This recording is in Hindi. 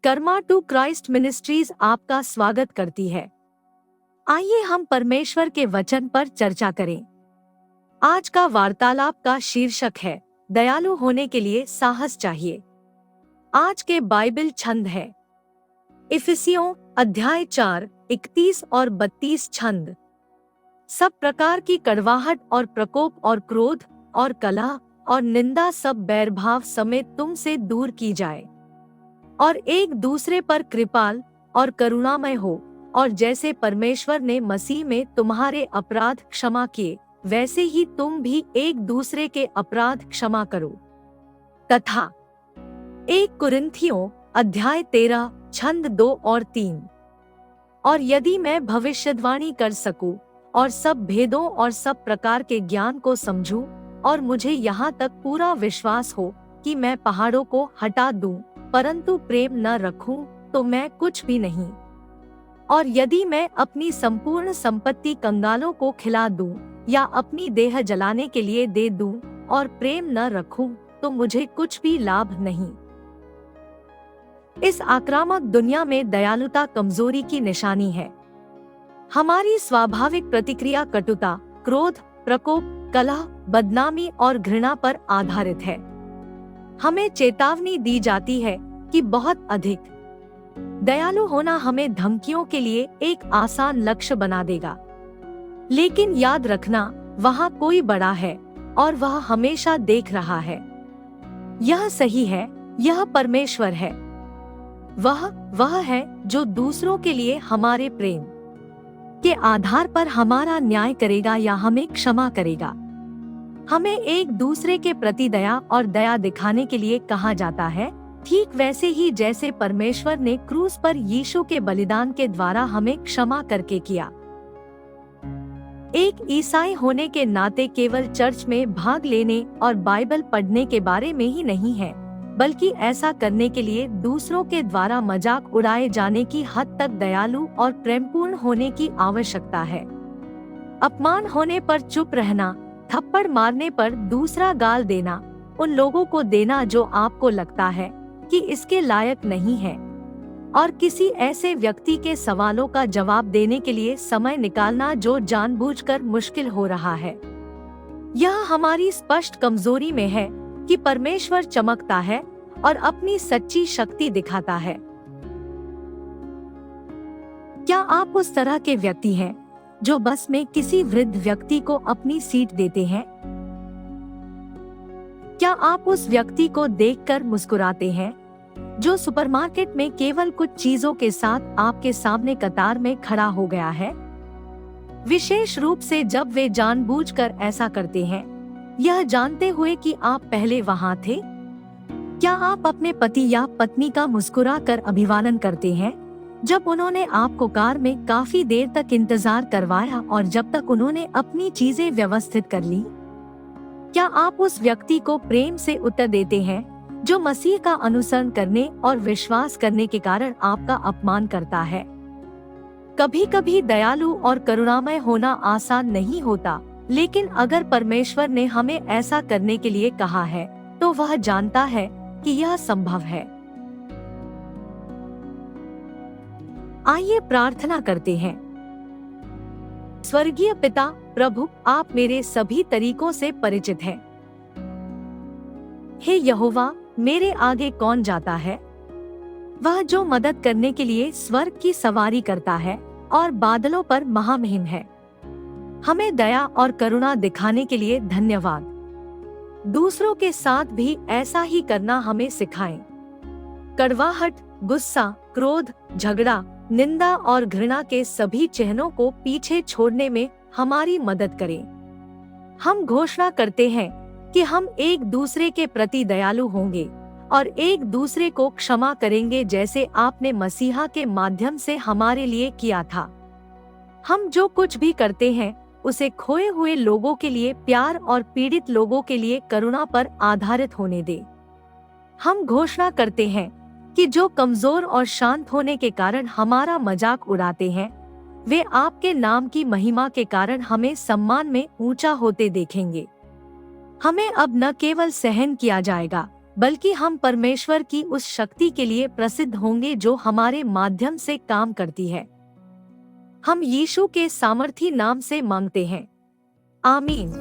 कर्मा टू क्राइस्ट मिनिस्ट्रीज आपका स्वागत करती है। आइए हम परमेश्वर के वचन पर चर्चा करें। आज का वार्तालाप का शीर्षक है दयालु होने के लिए साहस चाहिए। आज के बाइबल छंद है इफिसियों अध्याय 4, 31 और 32 छंद। सब प्रकार की कड़वाहट और प्रकोप और क्रोध और कलह और निंदा सब बैरभाव समेत तुमसे दूर की जाए, और एक दूसरे पर कृपाल और करुणामय हो, और जैसे परमेश्वर ने मसीह में तुम्हारे अपराध क्षमा किए, वैसे ही तुम भी एक दूसरे के अपराध क्षमा करो। तथा 1 कुरिन्थियों अध्याय 13 छंद 2 और 3। और यदि मैं भविष्यवाणी कर सकूं और सब भेदों और सब प्रकार के ज्ञान को समझूं, और मुझे यहाँ तक पूरा विश्वास हो कि मैं पहाड़ों को हटा दूं, परंतु प्रेम न रखूं तो मैं कुछ भी नहीं। और यदि मैं अपनी संपूर्ण संपत्ति कंगालों को खिला दूं या अपनी देह जलाने के लिए दे दूं और प्रेम न रखूं तो मुझे कुछ भी लाभ नहीं। इस आक्रामक दुनिया में दयालुता कमजोरी की निशानी है। हमारी स्वाभाविक प्रतिक्रिया कटुता, क्रोध, प्रकोप, कलह, बदनामी और घृणा पर आधारित है। हमें चेतावनी दी जाती है कि बहुत अधिक दयालु होना हमें धमकियों के लिए एक आसान लक्ष्य बना देगा। लेकिन याद रखना, वहाँ कोई बड़ा है और वह हमेशा देख रहा है। यह सही है, यह परमेश्वर है। वह है जो दूसरों के लिए हमारे प्रेम के आधार पर हमारा न्याय करेगा या हमें क्षमा करेगा। हमें एक दूसरे के प्रति दया और दया दिखाने के लिए कहा जाता है, ठीक वैसे ही जैसे परमेश्वर ने क्रूस पर यीशु के बलिदान के द्वारा हमें क्षमा करके किया। एक ईसाई होने के नाते केवल चर्च में भाग लेने और बाइबल पढ़ने के बारे में ही नहीं है, बल्कि ऐसा करने के लिए दूसरों के द्वारा मजाक उड़ाए जाने की हद तक दयालु और प्रेमपूर्ण होने की आवश्यकता है। अपमान होने पर चुप रहना, थप्पड़ मारने पर दूसरा गाल देना, उन लोगों को देना जो आपको लगता है कि इसके लायक नहीं है, और किसी ऐसे व्यक्ति के सवालों का जवाब देने के लिए समय निकालना जो जानबूझकर मुश्किल हो रहा है। यह हमारी स्पष्ट कमजोरी में है कि परमेश्वर चमकता है और अपनी सच्ची शक्ति दिखाता है। क्या आप उस तरह के व्यक्ति हैं जो बस में किसी वृद्ध व्यक्ति को अपनी सीट देते हैं? क्या आप उस व्यक्ति को देखकर मुस्कुराते हैं जो सुपरमार्केट में केवल कुछ चीजों के साथ आपके सामने कतार में खड़ा हो गया है, विशेष रूप से जब वे जानबूझकर ऐसा करते हैं, यह जानते हुए कि आप पहले वहां थे? क्या आप अपने पति या पत्नी का मुस्कुरा कर अभिवादन करते हैं जब उन्होंने आपको कार में काफी देर तक इंतजार करवाया और जब तक उन्होंने अपनी चीजें व्यवस्थित कर ली? क्या आप उस व्यक्ति को प्रेम से उत्तर देते हैं जो मसीह का अनुसरण करने और विश्वास करने के कारण आपका अपमान करता है? कभी कभी दयालु और करुणामय होना आसान नहीं होता, लेकिन अगर परमेश्वर ने हमें ऐसा करने के लिए कहा है तो वह जानता है कि यह संभव है। आइए प्रार्थना करते हैं। स्वर्गीय पिता प्रभु, आप मेरे सभी तरीकों से परिचित हैं। हे यहोवा, मेरे आगे कौन जाता है? वह जो मदद करने के लिए स्वर्ग की सवारी करता है और बादलों पर महामहिम है। हमें दया और करुणा दिखाने के लिए धन्यवाद। दूसरों के साथ भी ऐसा ही करना हमें सिखाएं। कड़वाहट, गुस्सा, क्रोध, झगड़ा, निंदा और घृणा के सभी चिन्हों को पीछे छोड़ने में हमारी मदद करें। हम घोषणा करते हैं कि हम एक दूसरे के प्रति दयालु होंगे और एक दूसरे को क्षमा करेंगे जैसे आपने मसीहा के माध्यम से हमारे लिए किया था। हम जो कुछ भी करते हैं उसे खोए हुए लोगों के लिए प्यार और पीड़ित लोगों के लिए करुणा पर आधारित होने दे। हम घोषणा करते हैं कि जो कमजोर और शांत होने के कारण हमारा मजाक उड़ाते हैं, वे आपके नाम की महिमा के कारण हमें सम्मान में ऊंचा होते देखेंगे। हमें अब न केवल सहन किया जाएगा बल्कि हम परमेश्वर की उस शक्ति के लिए प्रसिद्ध होंगे जो हमारे माध्यम से काम करती है। हम यीशु के सामर्थी नाम से मांगते हैं, आमीन।